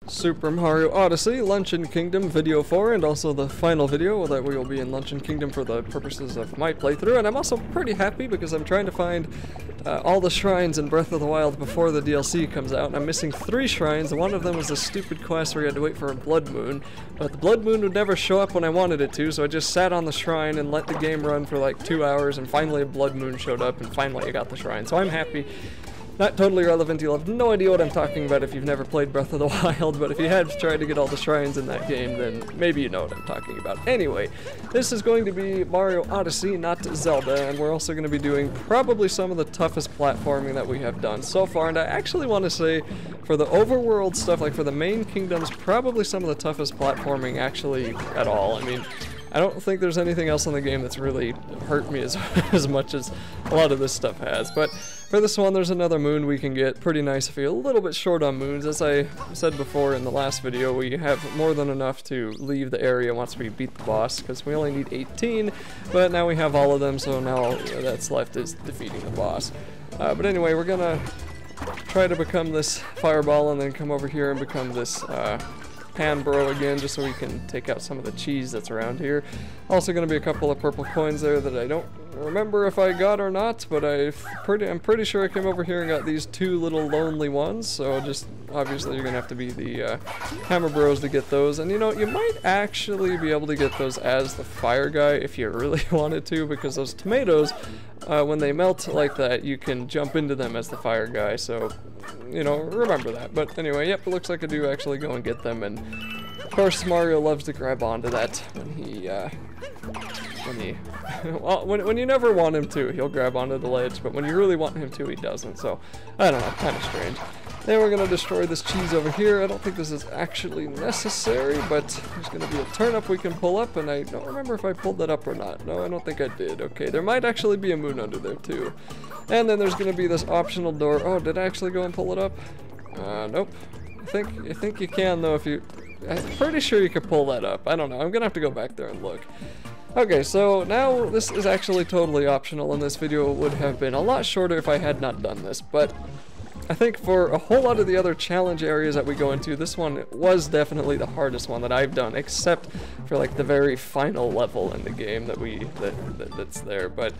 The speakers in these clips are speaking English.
Super Mario Odyssey, Luncheon Kingdom Video 4, and also the final video that we will be in Luncheon Kingdom for the purposes of my playthrough. And I'm also pretty happy because I'm trying to find all the shrines in Breath of the Wild before the DLC comes out. And I'm missing 3 shrines. One of them was a stupid quest where you had to wait for a blood moon, but the blood moon would never show up when I wanted it to, so I just sat on the shrine and let the game run for like 2 hours, and finally a blood moon showed up, and finally I got the shrine. So I'm happy. Not totally relevant, you'll have no idea what I'm talking about if you've never played Breath of the Wild, but if you had tried to get all the shrines in that game, then maybe you know what I'm talking about. Anyway, this is going to be Mario Odyssey, not Zelda, and we're also going to be doing probably some of the toughest platforming that we have done so far, and I actually want to say, for the overworld stuff, like for the main kingdoms, probably some of the toughest platforming actually at all. I mean, I don't think there's anything else in the game that's really hurt me as much as a lot of this stuff has. But for this one, there's another moon we can get. Pretty nice if you're a little bit short on moons. As I said before in the last video, we have more than enough to leave the area once we beat the boss, because we only need 18, but now we have all of them, so now all that's left is defeating the boss. But anyway, we're gonna try to become this fireball and then come over here and become this pan bro again, just so we can take out some of the cheese that's around here. Also going to be a couple of purple coins there that I don't remember if I got or not, but I'm pretty sure I came over here and got these 2 little lonely ones, so just obviously you're gonna have to be the hammer bros to get those. And you know, you might actually be able to get those as the fire guy if you really wanted to, because those tomatoes, when they melt like that, you can jump into them as the fire guy, so you know, remember that. But anyway, yep, it looks like I do actually go and get them, and of course Mario loves to grab onto that well, when you never want him to, he'll grab onto the ledge, but when you really want him to, he doesn't, so I don't know, kind of strange. Then we're gonna destroy this cheese over here. I don't think this is actually necessary, but there's gonna be a turnip we can pull up, and I don't remember if I pulled that up or not. No, I don't think I did. Okay, there might actually be a moon under there too. And then there's gonna be this optional door. Oh, did I actually go and pull it up? Nope. I think you can though if you... I'm pretty sure you could pull that up. I don't know. I'm gonna have to go back there and look. Okay, so now this is actually totally optional, and this video would have been a lot shorter if I had not done this, but I think for a whole lot of the other challenge areas that we go into, this one was definitely the hardest one that I've done, except for like the very final level in the game that's there. But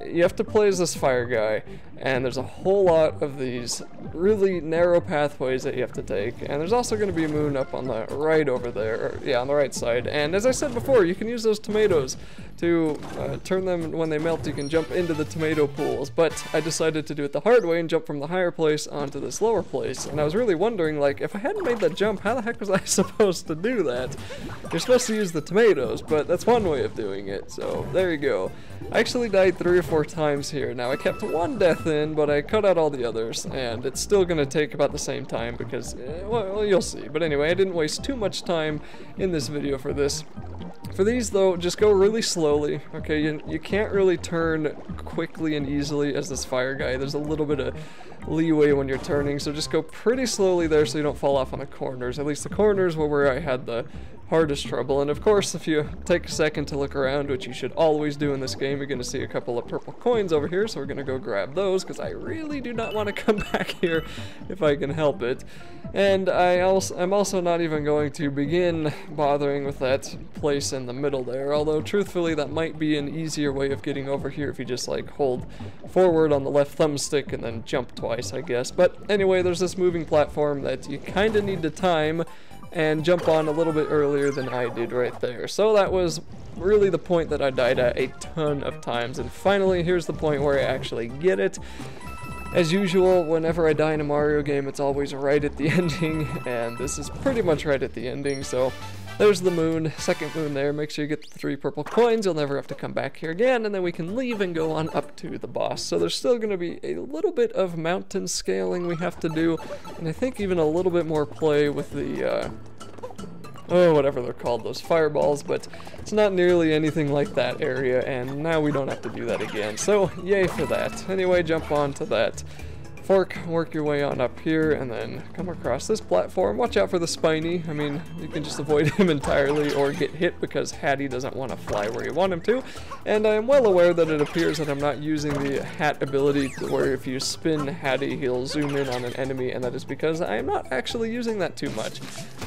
you have to play as this fire guy, and there's a whole lot of these really narrow pathways that you have to take, and there's also going to be a moon up on the right over there, or, yeah, on the right side. And as I said before, you can use those tomatoes to turn them, when they melt you can jump into the tomato pools, but I decided to do it the hard way and jump from the higher place onto this lower place, and I was really wondering, like, if I hadn't made that jump, how the heck was I supposed to do that? You're supposed to use the tomatoes, but that's one way of doing it, so there you go. I actually died 3 or 4 times here. Now I kept 1 death in, but I cut out all the others, and it's still gonna take about the same time because, well, you'll see. But anyway, I didn't waste too much time in this video for this. For these though, just go really slowly, okay? You can't really turn quickly and easily as this fire guy. There's a little bit of leeway when you're turning, so just go pretty slowly there so you don't fall off on the corners. At least the corners were where I had the hardest trouble. And of course, if you take a second to look around, which you should always do in this game, you're going to see a couple of purple coins over here, so we're going to go grab those, because I really do not want to come back here if I can help it. And I'm also not even going to begin bothering with that place in the middle there, although truthfully that might be an easier way of getting over here if you just like hold forward on the left thumbstick and then jump twice, I guess. But anyway, there's this moving platform that you kind of need to time and jump on a little bit earlier than I did right there. So that was really the point that I died at a ton of times, and finally here's the point where I actually get it. As usual, whenever I die in a Mario game, it's always right at the ending, and this is pretty much right at the ending, so there's the moon, second moon there. Make sure you get the 3 purple coins, you'll never have to come back here again, and then we can leave and go on up to the boss. So there's still going to be a little bit of mountain scaling we have to do, and I think even a little bit more play with the, whatever they're called, those fireballs, but it's not nearly anything like that area, and now we don't have to do that again, so yay for that. Anyway, jump on to that fork, work your way on up here, and then come across this platform. Watch out for the spiny. I mean, you can just avoid him entirely or get hit because Hatty doesn't want to fly where you want him to. And I am well aware that it appears that I'm not using the hat ability where if you spin Hatty, he'll zoom in on an enemy, and that is because I am not actually using that too much.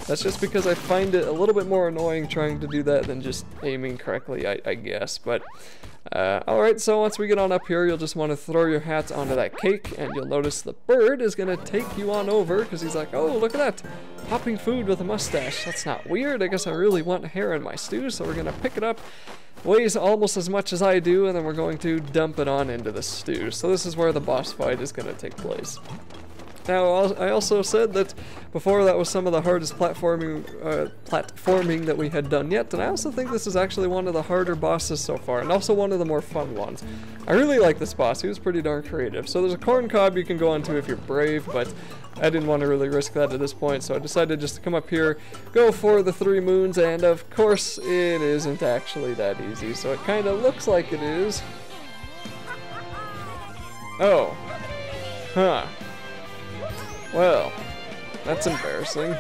That's just because I find it a little bit more annoying trying to do that than just aiming correctly, I guess. But alright, so once we get on up here, you'll just want to throw your hat onto that cake, and you'll notice the bird is going to take you on over, because he's like, oh, look at that, popping food with a mustache. That's not weird. I guess I really want hair in my stew, so we're going to pick it up. Weighs almost as much as I do, and then we're going to dump it on into the stew. So this is where the boss fight is going to take place. Now, I also said that before that was some of the hardest platforming that we had done yet, and I also think this is actually one of the harder bosses so far, and also one of the more fun ones. I really like this boss. He was pretty darn creative. So there's a corn cob you can go onto if you're brave, but I didn't want to really risk that at this point, so I decided just to come up here, go for the 3 moons, and of course it isn't actually that easy, so it kind of looks like it is. Oh. Huh. Well, that's embarrassing.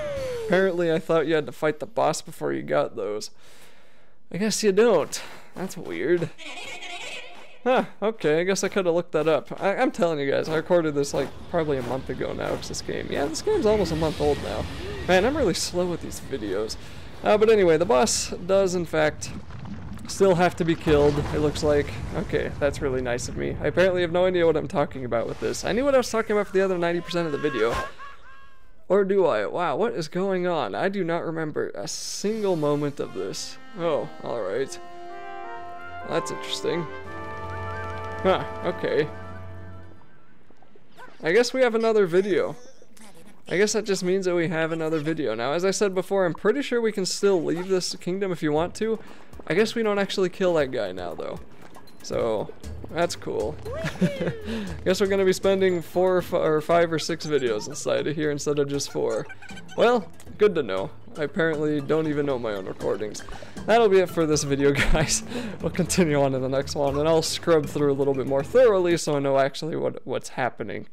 Apparently I thought you had to fight the boss before you got those. I guess you don't. That's weird. Huh, okay, I guess I could have looked that up. I'm telling you guys, I recorded this like probably a month ago now, because this game's almost a month old now. Man, I'm really slow with these videos. But anyway, the boss does in fact still have to be killed, it looks like. Okay, that's really nice of me. I apparently have no idea what I'm talking about with this. I knew what I was talking about for the other 90% of the video. Or do I? Wow, what is going on? I do not remember a single moment of this. Oh, alright. That's interesting. Huh, okay. I guess we have another video. I guess that just means that we have another video. Now, as I said before, I'm pretty sure we can still leave this kingdom if you want to. I guess we don't actually kill that guy now, though. So, that's cool. Guess we're going to be spending 4 or 5 or 6 videos inside of here instead of just 4. Well, good to know. I apparently don't even know my own recordings. That'll be it for this video, guys. We'll continue on to the next one, and I'll scrub through a little bit more thoroughly so I know actually what's happening.